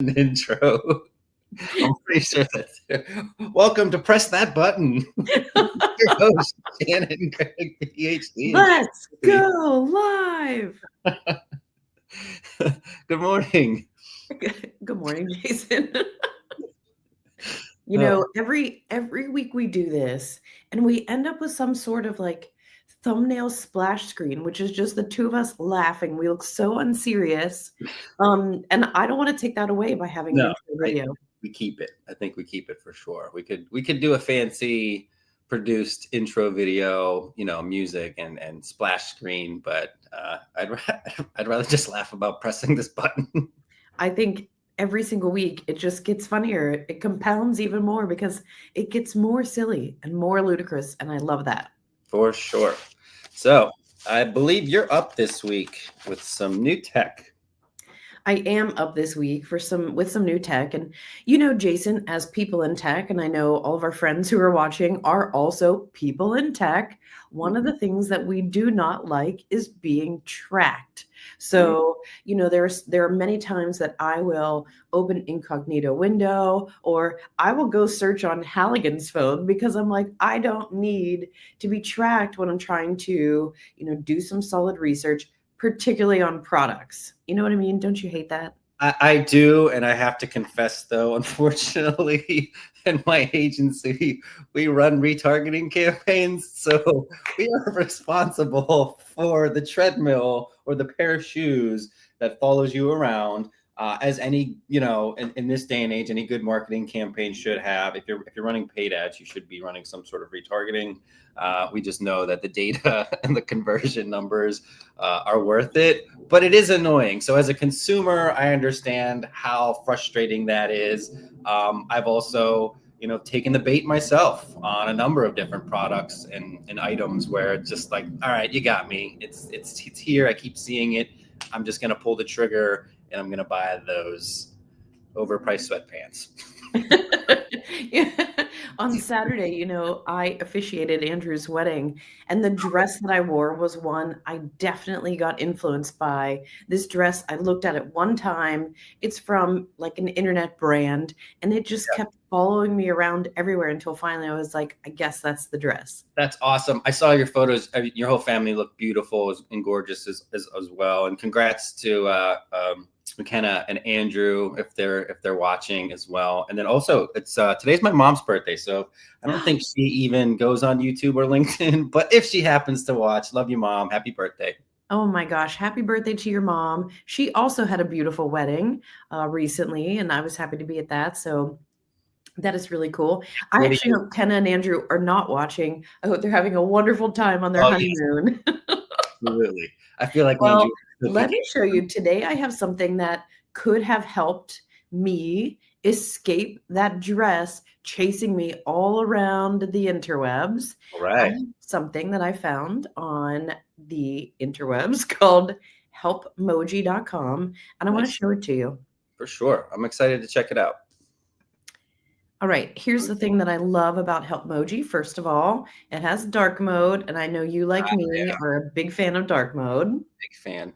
an intro. I'm pretty sure that's it. Welcome to Press That Button. Your host, Shannon Craig, PhD. Let's go live. Good morning. Good morning, Jason. Every week we do this and we end up with some sort of like thumbnail splash screen, which is just the two of us laughing. We look so unserious. And I don't want to take that away by having an intro video. We keep it. I think we keep it for sure. We could do a fancy produced intro video, music and splash screen, but I'd rather just laugh about pressing this button. I think every single week it just gets funnier. It compounds even more because it gets more silly and more ludicrous, and I love that. For sure. So I believe you're up this week with some new tech. I am up this week with some new tech. And Jason, as people in tech, and I know all of our friends who are watching are also people in tech, one of the things that we do not like is being tracked. So, there are many times that I will open incognito window, or I will go search on Halligan's phone because I'm like, I don't need to be tracked when I'm trying to, do some solid research, particularly on products. You know what I mean? Don't you hate that? I do, and I have to confess, though, unfortunately, in my agency, we run retargeting campaigns, so we are responsible for the treadmill or the pair of shoes that follows you around, as any, in this day and age, any good marketing campaign should have. If you're running paid ads, you should be running some sort of retargeting. We just know that the data and the conversion numbers are worth it, but it is annoying. So as a consumer, I understand how frustrating that is. I've also, taken the bait myself on a number of different products and items where it's just like, all right, you got me. It's here. I keep seeing it. I'm just going to pull the trigger and I'm going to buy those overpriced sweatpants. On Saturday, I officiated Andrew's wedding, and the dress that I wore was one I definitely got influenced by. This dress, I looked at it one time. It's from like an internet brand, and it just kept following me around everywhere until finally I was like, I guess that's the dress. That's awesome. I saw your photos. Your whole family looked beautiful and gorgeous as well. And congrats to McKenna and Andrew if they're watching as well. And then also it's today's my mom's birthday, so I don't think she even goes on YouTube or LinkedIn, but if she happens to watch, love you, Mom. Happy birthday. Oh my gosh, happy birthday to your mom. She also had a beautiful wedding recently, and I was happy to be at that. So that is really cool. I actually hope Kenna and Andrew are not watching. I hope they're having a wonderful time on their honeymoon. Absolutely. I feel like Andrew. Let me show you. Today I have something that could have helped me escape that dress chasing me all around the interwebs. Right. Something that I found on the interwebs called HelpMojio.com, and I want to show it to you. For sure. I'm excited to check it out. All right, here's the thing that I love about HelpMojio. First of all, it has dark mode, and I know you, like me, are a big fan of dark mode. Big fan.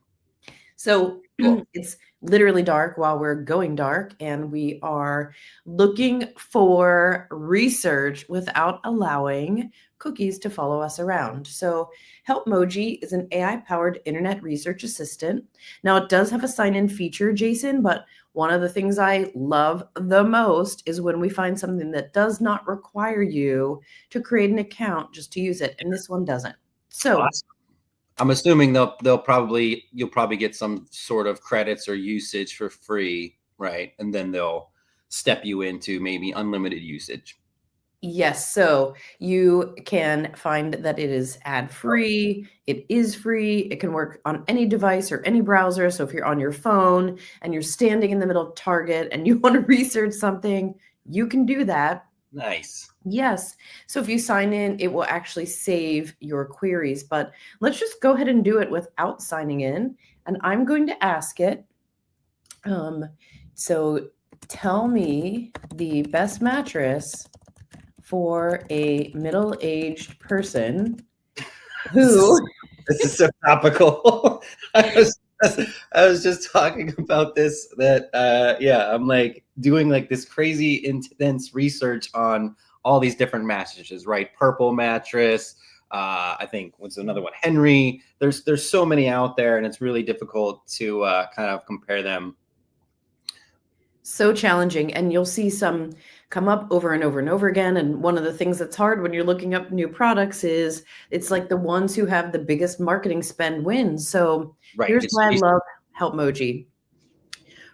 So it's literally dark while we're going dark, and we are looking for research without allowing cookies to follow us around. So HelpMojio is an AI-powered internet research assistant. Now, it does have a sign-in feature, Jason, but one of the things I love the most is when we find something that does not require you to create an account just to use it, and this one doesn't. So awesome. I'm assuming you'll probably get some sort of credits or usage for free, right? And then they'll step you into maybe unlimited usage. Yes. So you can find that it is ad-free. It is free. It can work on any device or any browser. So if you're on your phone and you're standing in the middle of Target and you want to research something, you can do that. Nice. Yes. So if you sign in, it will actually save your queries. But let's just go ahead and do it without signing in. And I'm going to ask it. So tell me the best mattress for a middle-aged person who... This is so topical. I was just talking about this that yeah, I'm like doing like this crazy intense research on all these different mattresses, right? Purple mattress, I think what's another one? Henry. There's so many out there, and it's really difficult to kind of compare them. So challenging, and you'll see some come up over and over and over again. And one of the things that's hard when you're looking up new products is it's like the ones who have the biggest marketing spend wins. So Right. here's It's why I love HelpMoji.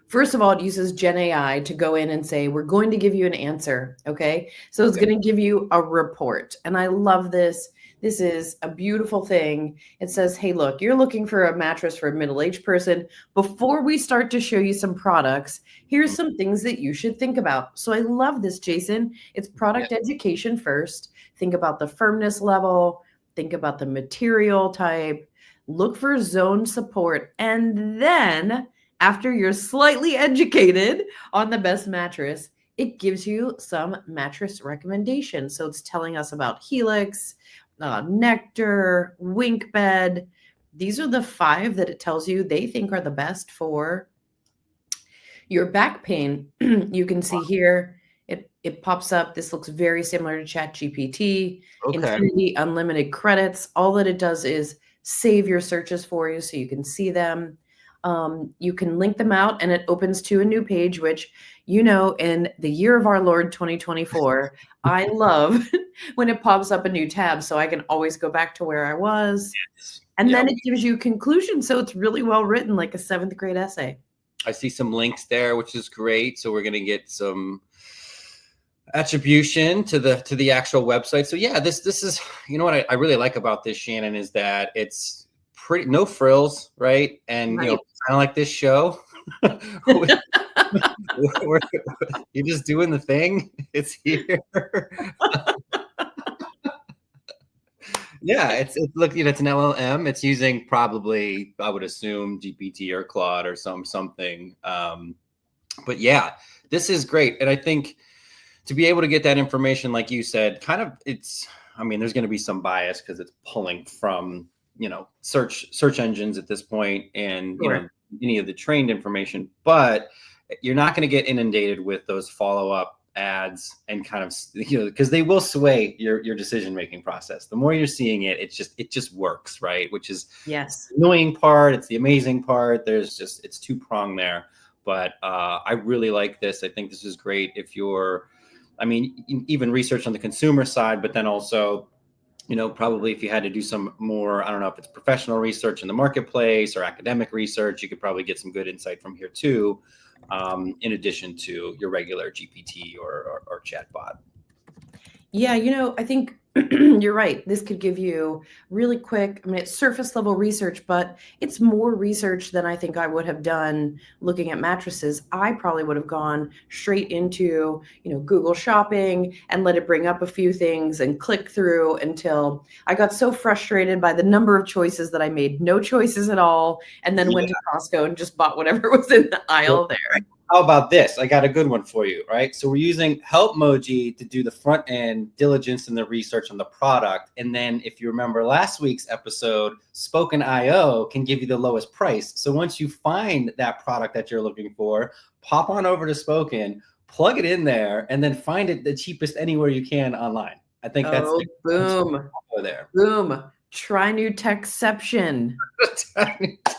First of all, it uses Gen AI to go in and say, we're going to give you an answer. Okay. So it's okay. going to give you a report. And I love this. This is a beautiful thing. It says, hey, look, you're looking for a mattress for a middle-aged person. Before we start to show you some products, here's some things that you should think about. So I love this, Jason. It's product education first. Think about the firmness level, think about the material type, look for zone support, and then after you're slightly educated on the best mattress, it gives you some mattress recommendations. So it's telling us about Helix, Nectar, Wink Bed. These are the 5 that it tells you they think are the best for your back pain. You can see here, it pops up. This looks very similar to ChatGPT. Okay. Infinity Unlimited credits. All that it does is save your searches for you so you can see them. You can link them out and it opens to a new page, which, in the year of our Lord 2024, I love when it pops up a new tab so I can always go back to where I was. And then it gives you conclusions. So it's really well written, like a 7th grade essay. I see some links there, which is great. So we're going to get some attribution to the actual website. So yeah, this is, what I really like about this, Shannon, is that it's pretty no frills, right? And Right. kind of like this show, you're just doing the thing. It's here. Yeah, it's look, it's an LLM. It's using probably, I would assume, GPT or Claude or something. But yeah, this is great, and I think to be able to get that information, like you said, kind of, there's going to be some bias because it's pulling from search engines at this point, and Sure. any of the trained information, but you're not going to get inundated with those follow-up ads and kind of because they will sway your decision making process. The more you're seeing it, it just works, right? Which is Yes. the annoying part. It's the amazing part. It's two-pronged there. But I really like this. I think this is great if you're, even research on the consumer side, but then also, probably if you had to do some more, I don't know if it's professional research in the marketplace or academic research, you could probably get some good insight from here too, in addition to your regular GPT or chatbot. Yeah, I think you're right. This could give you really quick, it's surface level research, but it's more research than I think I would have done looking at mattresses. I probably would have gone straight into, Google Shopping and let it bring up a few things and click through until I got so frustrated by the number of choices that I made no choices at all, and then went to Costco and just bought whatever was in the aisle there. How about this? I got a good one for you, right? So we're using HelpMoji to do the front end diligence and the research on the product. And then if you remember last week's episode, Spoken.io can give you the lowest price. So once you find that product that you're looking for, pop on over to Spoken, plug it in there, and then find it the cheapest anywhere you can online. I think that's boom. There. Boom. Try new techception.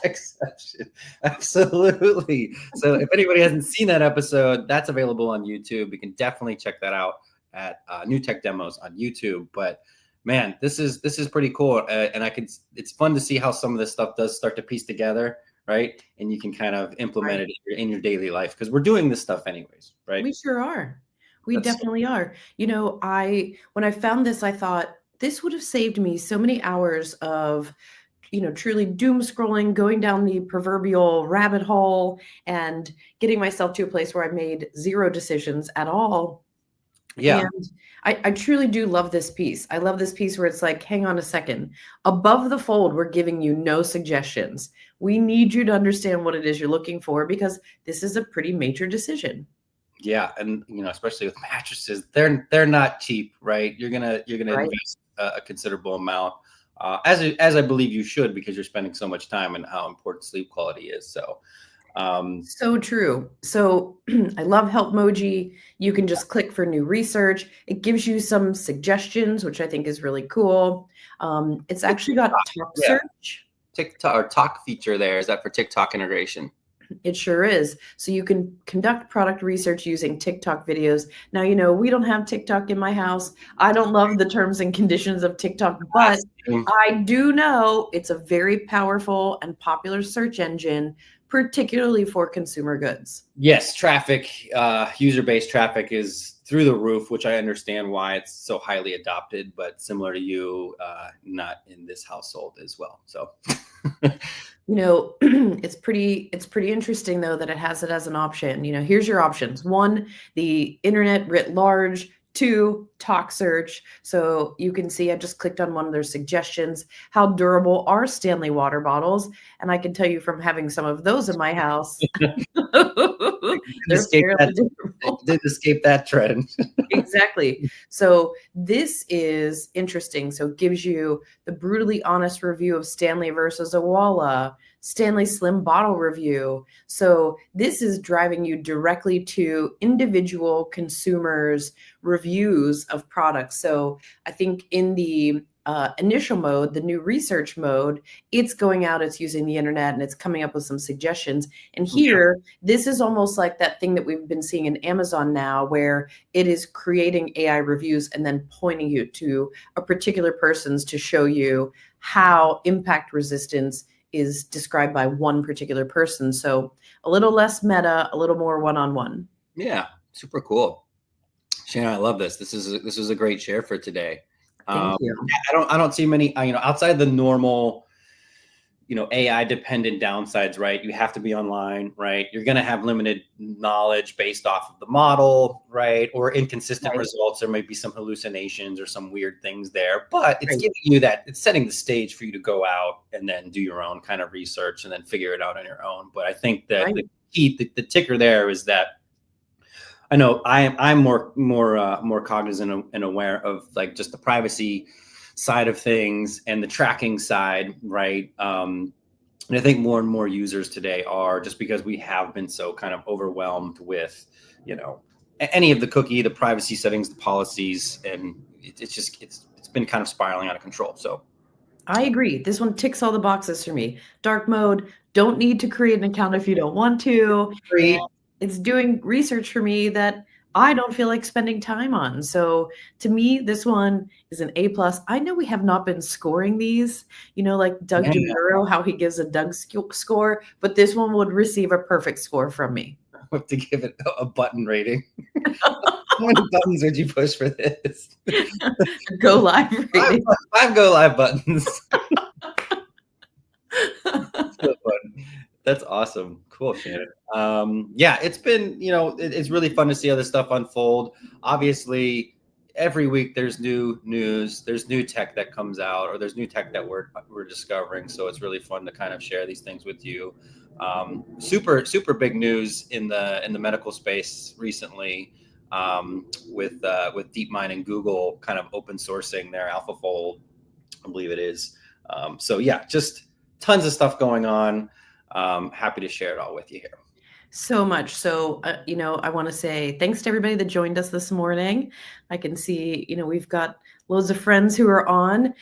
Exception. Absolutely. So if anybody hasn't seen that episode, that's available on YouTube. You can definitely check that out at New Tech Demos on YouTube. But man, this is pretty cool, and it's fun to see how some of this stuff does start to piece together, right? And you can kind of implement it in your daily life because we're doing this stuff anyways, right? We sure are. We definitely are. When I found this, I thought this would have saved me so many hours of truly doom scrolling, going down the proverbial rabbit hole and getting myself to a place where I made 0 decisions at all. Yeah. And I truly do love this piece. I love this piece where it's like, hang on a second. Above the fold, we're giving you no suggestions. We need you to understand what it is you're looking for because this is a pretty major decision. Yeah, and especially with mattresses, they're not cheap, right? You're gonna Right. invest a considerable amount. as I believe you should, because you're spending so much time and how important sleep quality is. So So true. So I love HelpMoji. You can just click for new research. It gives you some suggestions, which I think is really cool. It's actually got talk yeah, search. TikTok or talk feature there. Is that for TikTok integration? It sure is. So you can conduct product research using TikTok videos. Now, we don't have TikTok in my house. I don't love the terms and conditions of TikTok, but I do know it's a very powerful and popular search engine, particularly for consumer goods. Yes, traffic, user-based traffic is through the roof, which I understand why it's so highly adopted, but similar to you, not in this household as well. So It's pretty interesting though that it has it as an option. Here's your options. 1, the internet writ large. 2, talk search. So you can see I just clicked on one of their suggestions. How durable are Stanley water bottles? And I can tell you from having some of those in my house, they're fairly durable. Didn't escape that trend. Exactly. So this is interesting. So it gives you the brutally honest review of Stanley versus Owala, Stanley Slim bottle review. So this is driving you directly to individual consumers' reviews of products. So I think in the initial mode, the new research mode, it's going out, it's using the internet, and it's coming up with some suggestions. And here, this is almost like that thing that we've been seeing in Amazon now, where it is creating AI reviews and then pointing you to a particular person's to show you how impact resistance is described by one particular person. So a little less meta, a little more one-on-one. Yeah, super cool. Shannon, I love this. This is a great share for today. Thank you. I don't see many, outside the normal, AI dependent downsides, right? You have to be online, right? You're going to have limited knowledge based off of the model, right? Or inconsistent results. There might be some hallucinations or some weird things there, but it's giving you that, it's setting the stage for you to go out and then do your own kind of research and then figure it out on your own. But I think that the key, the ticker there is that I know I'm more cognizant and aware of like just the privacy side of things and the tracking side, right? And I think more and more users today are, just because we have been so kind of overwhelmed with, any of the cookie, the privacy settings, the policies, and it's been kind of spiraling out of control. So I agree. This one ticks all the boxes for me. Dark mode, don't need to create an account if you don't want to. It's doing research for me that I don't feel like spending time on. So to me, this one is an A+. I know we have not been scoring these, like Doug DeMuro, how he gives a Doug score, but this one would receive a perfect score from me. I have to give it a button rating. How many buttons would you push for this? Go live rating. 5 go live buttons. So fun. That's awesome. Cool, Shannon. Yeah, it's been, it's really fun to see how this stuff unfold. Obviously, every week there's new news, there's new tech that comes out, or there's new tech that we're discovering. So it's really fun to kind of share these things with you. Super big news in the medical space recently, with DeepMind and Google kind of open sourcing their AlphaFold, I believe it is. So yeah, just tons of stuff going on. Happy to share it all with you here. So much. So, I want to say thanks to everybody that joined us this morning. I can see, we've got loads of friends who are on.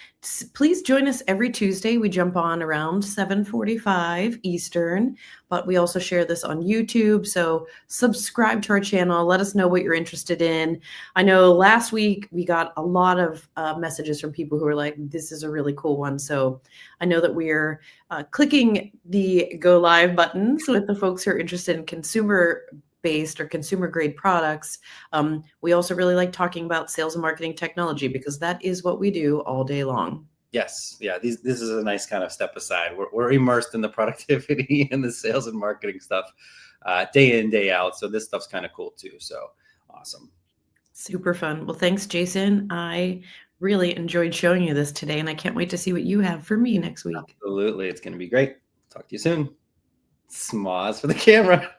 Please join us every Tuesday. We jump on around 7:45 Eastern, but we also share this on YouTube. So subscribe to our channel. Let us know what you're interested in. I know last week we got a lot of messages from people who were like, this is a really cool one. So I know that we're clicking the go live buttons with the folks who are interested in consumer-based or consumer-grade products. We also really like talking about sales and marketing technology, because that is what we do all day long. Yes. Yeah. This is a nice kind of step aside. We're immersed in the productivity and the sales and marketing stuff day in, day out. So this stuff's kind of cool too. So awesome. Super fun. Well, thanks, Jason. I really enjoyed showing you this today, and I can't wait to see what you have for me next week. Absolutely. It's going to be great. Talk to you soon. Smoz for the camera.